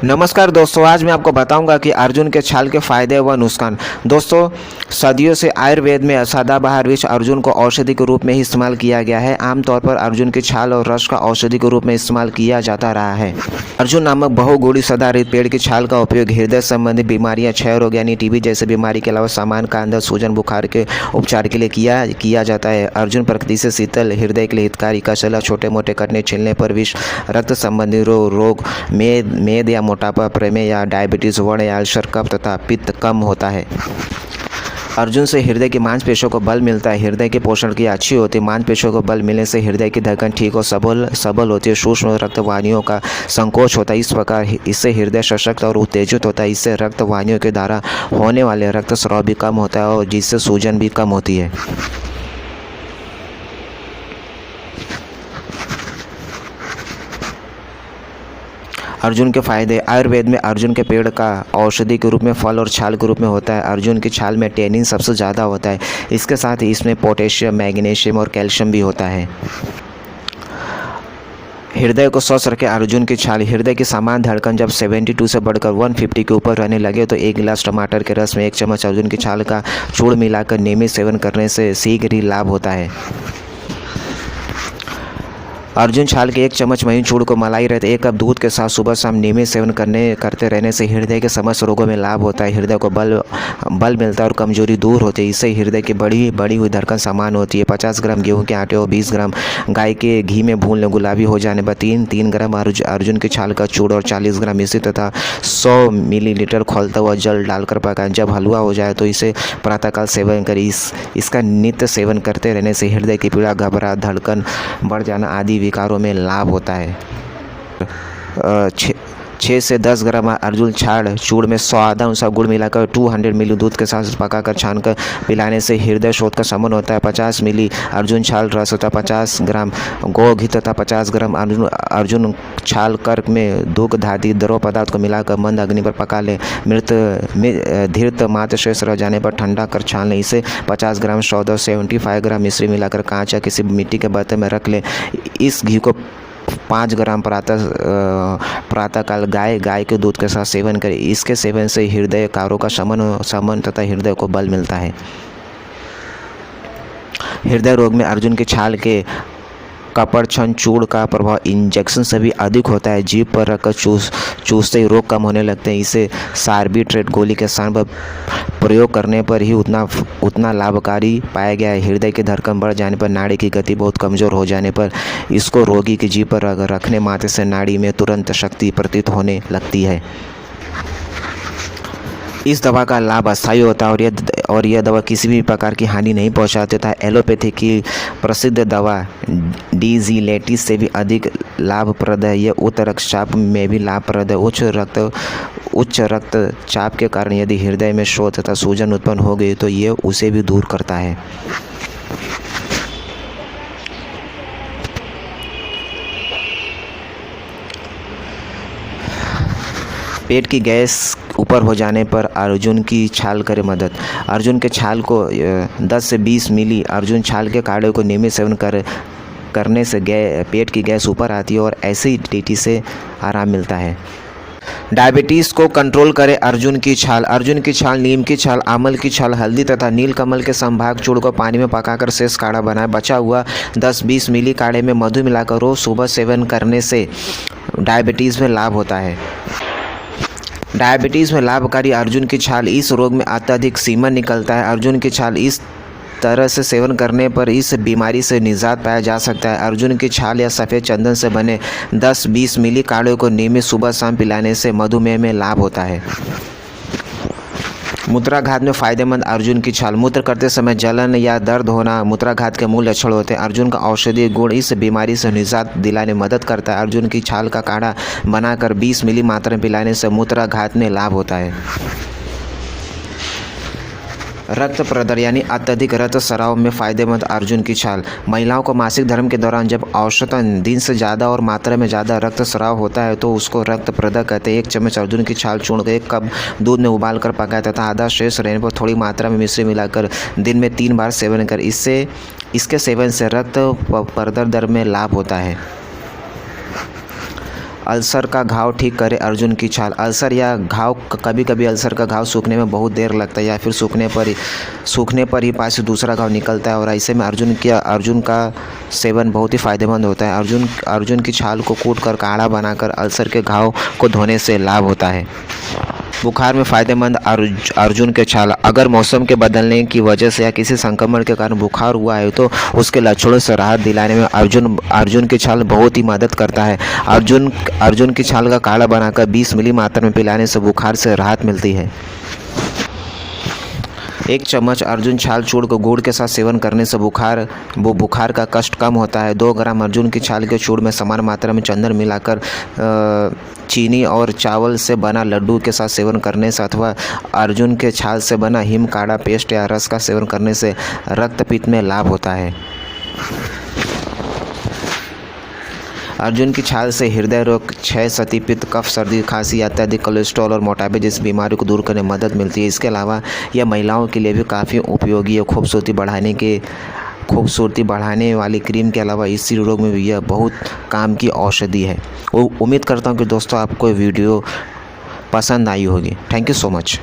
नमस्कार दोस्तों, आज मैं आपको बताऊंगा कि अर्जुन के छाल के फायदे व नुकसान। दोस्तों, सदियों से आयुर्वेद में सदाबहार वृक्ष अर्जुन को औषधि के रूप में ही इस्तेमाल किया गया है। आमतौर पर अर्जुन की छाल और रस का औषधि के रूप में इस्तेमाल किया जाता रहा है। अर्जुन नामक बहुगुणी सदाहरित पेड़ की छाल का उपयोग हृदय संबंधी बीमारियां, क्षय रोग यानी टीबी जैसी बीमारी के अलावा सामान्य कांधा, सूजन, बुखार के उपचार के लिए किया जाता है। अर्जुन प्रकृति से शीतल, हृदय के लिए हितकारी, कसला, छोटे मोटे कटने, छिलने पर विष, रक्त संबंधी रोग, मेद या मोटापा, प्रमेह या डायबिटीज, वर्ण या अल्सर, कफ तथा पित्त कम होता है। अर्जुन से हृदय की मांसपेशियों को बल मिलता है। हृदय के पोषण की अच्छी होती है। मांसपेशियों को बल मिलने से हृदय की धड़कन ठीक और सबल होती है। सूक्ष्म रक्तवाहिनियों का संकोच होता है। इस प्रकार इससे हृदय सशक्त और उत्तेजित होता है। इससे रक्तवाहिनियों के द्वारा होने वाले रक्तस्राव भी कम होता है और जिससे सूजन भी कम होती है। अर्जुन के फायदे। आयुर्वेद में अर्जुन के पेड़ का औषधि के रूप में फल और छाल के रूप में होता है। अर्जुन की छाल में टेनिन सबसे ज़्यादा होता है। इसके साथ ही इसमें पोटेशियम, मैग्नीशियम और कैल्शियम भी होता है। हृदय को स्वस्थ रखे अर्जुन की छाल। हृदय की सामान्य धड़कन जब 72 से बढ़कर 150 के ऊपर रहने लगे तो 1 गिलास टमाटर के रस में 1 चम्मच अर्जुन की छाल का चूर्ण मिलाकर नियमित सेवन करने से शीघ्र ही लाभ होता है। अर्जुन छाल के 1 चम्मच महीन चूर्ण को मलाई रहते 1 कप दूध के साथ सुबह शाम नियमित सेवन करते रहने से हृदय के समस्त रोगों में लाभ होता है। हृदय को बल मिलता है और कमजोरी दूर होती है। इससे हृदय की बड़ी हुई धड़कन समान होती है। 50 ग्राम गेहूं के आटे और 20 ग्राम गाय के घी में भून लें। गुलाबी हो जाने पर 3 ग्राम अर्जुन की छाल का चूर्ण और 40 ग्राम मिश्री तथा 100 मिलीलीटर खौलता हुआ जल डालकर पकाएं। जब हलवा हो जाए तो इसे प्रातःकाल सेवन करें। इसका नित्य सेवन करते रहने से हृदय की पीड़ा, घबराहट, धड़कन बढ़ जाना आदि विकारों में लाभ होता है। 6 से 10 ग्राम अर्जुन छाल चूर्ण में स्वाद अनुसार गुड़ मिलाकर 200 मिली दूध के साथ पकाकर छानकर पिलाने से हृदय शोथ का शमन होता है। 50 मिली अर्जुन छाल रस तथा 50 ग्राम गौ घी तथा 50 ग्राम अर्जुन छाल कर्क में दुग्ध धाती द्रव पदार्थ को मिलाकर मंद अग्नि पर पका लें। धीरत मात्र शेष रह जाने पर ठंडा कर छान लें। इसे 50 ग्राम 75 ग्राम मिश्री मिलाकर कांच या किसी मिट्टी के बर्तन में रख लें। इस घी को 5 ग्राम प्रातःकाल गाय के दूध के साथ सेवन करें। इसके सेवन से हृदय कारों का शमन तथा हृदय को बल मिलता है। हृदय रोग में अर्जुन की छाल के कपड़छन चूर्ण का प्रभाव इंजेक्शन से भी अधिक होता है। जीभ पर रखकर चूसते ही रोग कम होने लगते हैं। इसे सार्बिट्रेट गोली के स्थान पर प्रयोग करने पर ही उतना लाभकारी पाया गया है। हृदय की धड़कन बढ़ जाने पर, नाड़ी की गति बहुत कमज़ोर हो जाने पर इसको रोगी की जीभ पर रखने मात्र से नाड़ी में तुरंत शक्ति प्रतीत होने लगती है। इस दवा का लाभ अस्थायी होता है और यह दवा किसी भी प्रकार की हानि नहीं पहुंचाती तथा एलोपैथी की प्रसिद्ध दवा डीजीलेटिस से भी अधिक लाभप्रद है। यह उच्च रक्तचाप में भी लाभप्रद है। उच्च रक्तचाप के कारण यदि हृदय में शोथ तथा सूजन उत्पन्न हो गई तो यह उसे भी दूर करता है। पेट की गैस ऊपर हो जाने पर अर्जुन की छाल करे मदद। अर्जुन के छाल को 10 से 20 मिली अर्जुन छाल के काढ़े को नियमित सेवन करने से पेट की गैस ऊपर आती है और एसिडिटी से आराम मिलता है। डायबिटीज़ को कंट्रोल करे अर्जुन की छाल। अर्जुन की छाल, नीम की छाल, आमल की छाल, हल्दी तथा नीलकमल के संभाग चूर्ण को पानी में पकाकर शेष काढ़ा बनाए। बचा हुआ 10-20 मिली काढ़े में मधु मिलाकर रोज सुबह सेवन करने से डायबिटीज़ में लाभ होता है। डायबिटीज़ में लाभकारी अर्जुन की छाल। इस रोग में अत्यधिक सीमन निकलता है। अर्जुन की छाल इस तरह से सेवन करने पर इस बीमारी से निजात पाया जा सकता है। अर्जुन की छाल या सफ़ेद चंदन से बने 10-20 मिली काढ़े को नियमित सुबह शाम पिलाने से मधुमेह में लाभ होता है। मूत्राघात में फ़ायदेमंद अर्जुन की छाल। मूत्र करते समय जलन या दर्द होना मूत्राघात के मूल लक्षण होते हैं। अर्जुन का औषधीय गुण इस बीमारी से निजात दिलाने में मदद करता है। अर्जुन की छाल का काढ़ा बनाकर 20 मिली मात्रा में पिलाने से मूत्राघात में लाभ होता है। रक्त प्रदर यानी अत्यधिक रक्तस्राव में फ़ायदेमंद अर्जुन की छाल। महिलाओं को मासिक धर्म के दौरान जब औसतन दिन से ज़्यादा और मात्रा में ज़्यादा रक्तस्राव होता है तो उसको रक्त प्रदर कहते हैं। 1 चम्मच अर्जुन की छाल चूर्ण को 1 कप दूध में उबाल कर पकाए तथा आधा शेष रहने पर थोड़ी मात्रा में मिश्री मिलाकर दिन में 3 बार सेवन कर। इसके सेवन से रक्त प्रदर दर में लाभ होता है। अल्सर का घाव ठीक करे अर्जुन की छाल। अल्सर या घाव, कभी कभी अल्सर का घाव सूखने में बहुत देर लगता है या फिर सूखने पर ही पास से दूसरा घाव निकलता है, और ऐसे में अर्जुन का सेवन बहुत ही फ़ायदेमंद होता है। अर्जुन की छाल को कूट कर काढ़ा बनाकर अल्सर के घाव को धोने से लाभ होता है। बुखार में फ़ायदेमंद अर्जुन के छाल। अगर मौसम के बदलने की वजह से या किसी संक्रमण के कारण बुखार हुआ है तो उसके लक्षणों से राहत दिलाने में अर्जुन की छाल बहुत ही मदद करता है। अर्जुन की छाल का काढ़ा बनाकर 20 मिली मात्रा में पिलाने से बुखार से राहत मिलती है। 1 चम्मच अर्जुन छाल चूर्ण को गुड़ के साथ सेवन करने से बुखार का कष्ट कम होता है। 2 ग्राम अर्जुन की छाल के चूर्ण में समान मात्रा में चंदन मिलाकर चीनी और चावल से बना लड्डू के साथ सेवन करने से, अथवा अर्जुन के छाल से बना हिम काढ़ा पेस्ट या रस का सेवन करने से रक्तपित्त में लाभ होता है। अर्जुन की छाल से हृदय रोग, क्षय, सतीपित्त, कफ, सर्दी, खांसी, अत्यधिक कोलेस्ट्रॉल और मोटापे जैसी बीमारियों को दूर करने में मदद मिलती है। इसके अलावा यह महिलाओं के लिए भी काफ़ी उपयोगी है। खूबसूरती बढ़ाने वाली क्रीम के अलावा इसी रोग में भी यह बहुत काम की औषधि है। उम्मीद करता हूँ कि दोस्तों आपको वीडियो पसंद आई होगी। Thank you so much.